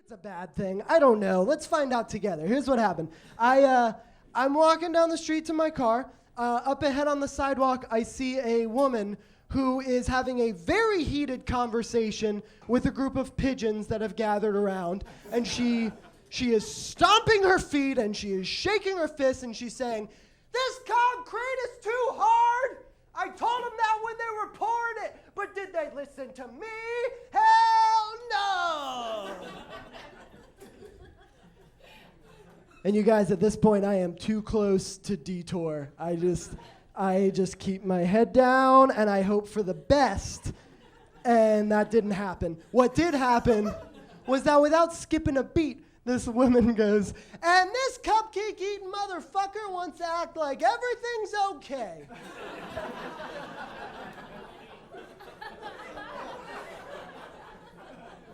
it's a bad thing. I don't know. Let's find out together. Here's what happened. I'm walking down the street to my car. Up ahead on the sidewalk, I see a woman who is having a very heated conversation with a group of pigeons that have gathered around. And she is stomping her feet and she is shaking her fists and she's saying, "This concrete is too hard. I told them that when they were pouring it, but did they listen to me? Hell no!" And you guys, at this point, I am too close to detour. I just keep my head down and I hope for the best. And that didn't happen. What did happen was that without skipping a beat, this woman goes, "And this cupcake-eating motherfucker wants to act like everything's okay."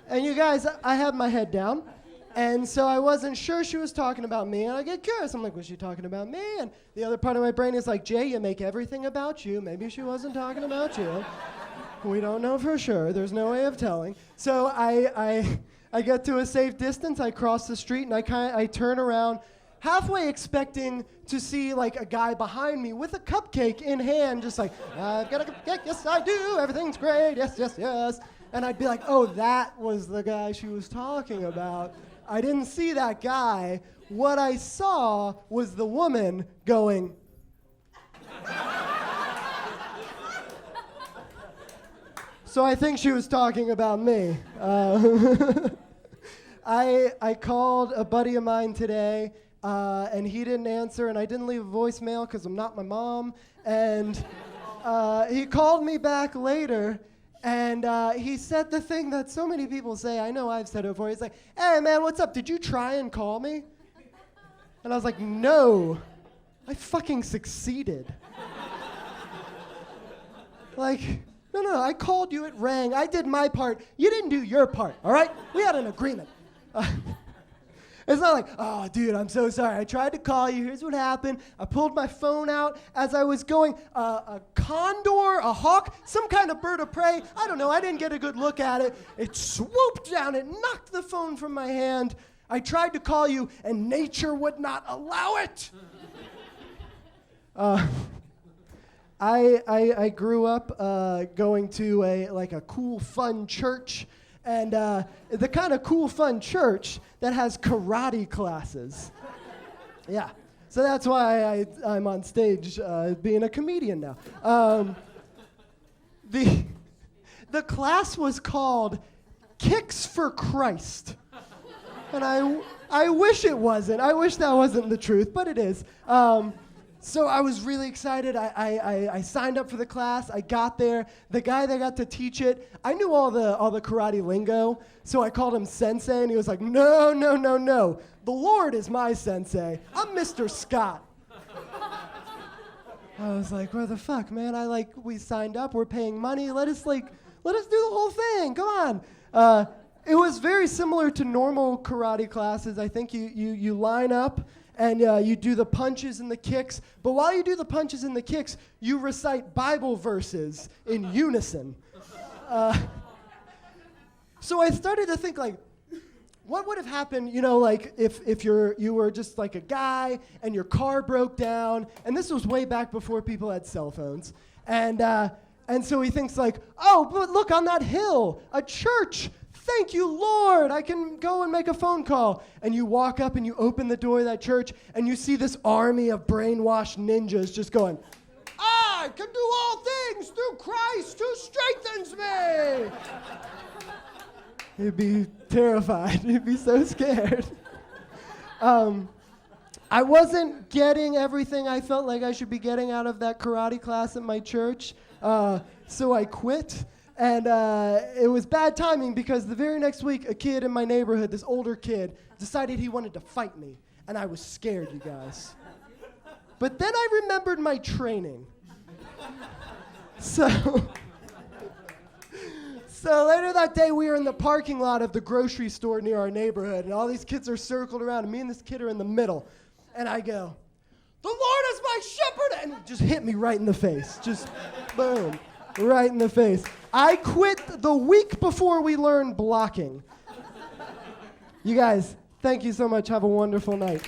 And you guys, I had my head down, and so I wasn't sure she was talking about me, and I get curious. I'm like, was she talking about me? And the other part of my brain is like, Jay, you make everything about you. Maybe she wasn't talking about you. We don't know for sure. There's no way of telling. So I get to a safe distance. I cross the street, and I turn around, halfway expecting to see like a guy behind me with a cupcake in hand, just like, "I've got a cupcake, yes I do, everything's great, yes, yes, yes." And I'd be like, oh, that was the guy she was talking about. I didn't see that guy. What I saw was the woman going. So I think she was talking about me. I called a buddy of mine today, and he didn't answer, and I didn't leave a voicemail because I'm not my mom. And he called me back later, and he said the thing that so many people say. I know I've said it before. He's like, "Hey, man, what's up? Did you try and call me?" And I was like, "No, I fucking succeeded." Like, no, I called you, it rang, I did my part, you didn't do your part, all right? We had an agreement. It's not like, "Oh, dude, I'm so sorry. I tried to call you. Here's what happened. I pulled my phone out as I was going. A condor, a hawk, some kind of bird of prey. I don't know. I didn't get a good look at it. It swooped down. It knocked the phone from my hand. I tried to call you, and nature would not allow it." I grew up going to a cool, fun church. And the kind of cool, fun church that has karate classes. Yeah. So that's why I'm on stage being a comedian now. The class was called Kicks for Christ. And I wish it wasn't. I wish that wasn't the truth, but it is. So I was really excited. I signed up for the class. I got there. The guy that got to teach it, I knew all the karate lingo, so I called him sensei, and he was like, "No. The Lord is my sensei. I'm Mr. Scott." I was like, "What the fuck, man? We signed up. We're paying money. Let us do the whole thing. Come on." It was very similar to normal karate classes. I think you line up, and you do the punches and the kicks. But while you do the punches and the kicks, you recite Bible verses in unison. So I started to think, what would have happened, if you were just like a guy and your car broke down, and this was way back before people had cell phones, and so he thinks "Oh, but look on that hill, a church. Thank you, Lord, I can go and make a phone call." And you walk up and you open the door of that church and you see this army of brainwashed ninjas just going, "I can do all things through Christ who strengthens me." You'd be terrified. You'd be so scared. I wasn't getting everything I felt like I should be getting out of that karate class at my church, so I quit. And it was bad timing because the very next week, a kid in my neighborhood, this older kid, decided he wanted to fight me. And I was scared, you guys. But then I remembered my training. So later that day, we were in the parking lot of the grocery store near our neighborhood, and all these kids are circled around, and me and this kid are in the middle. And I go, "The Lord is my shepherd," and it just hit me right in the face. Just boom. Right in the face. I quit the week before we learned blocking. You guys, thank you so much. Have a wonderful night.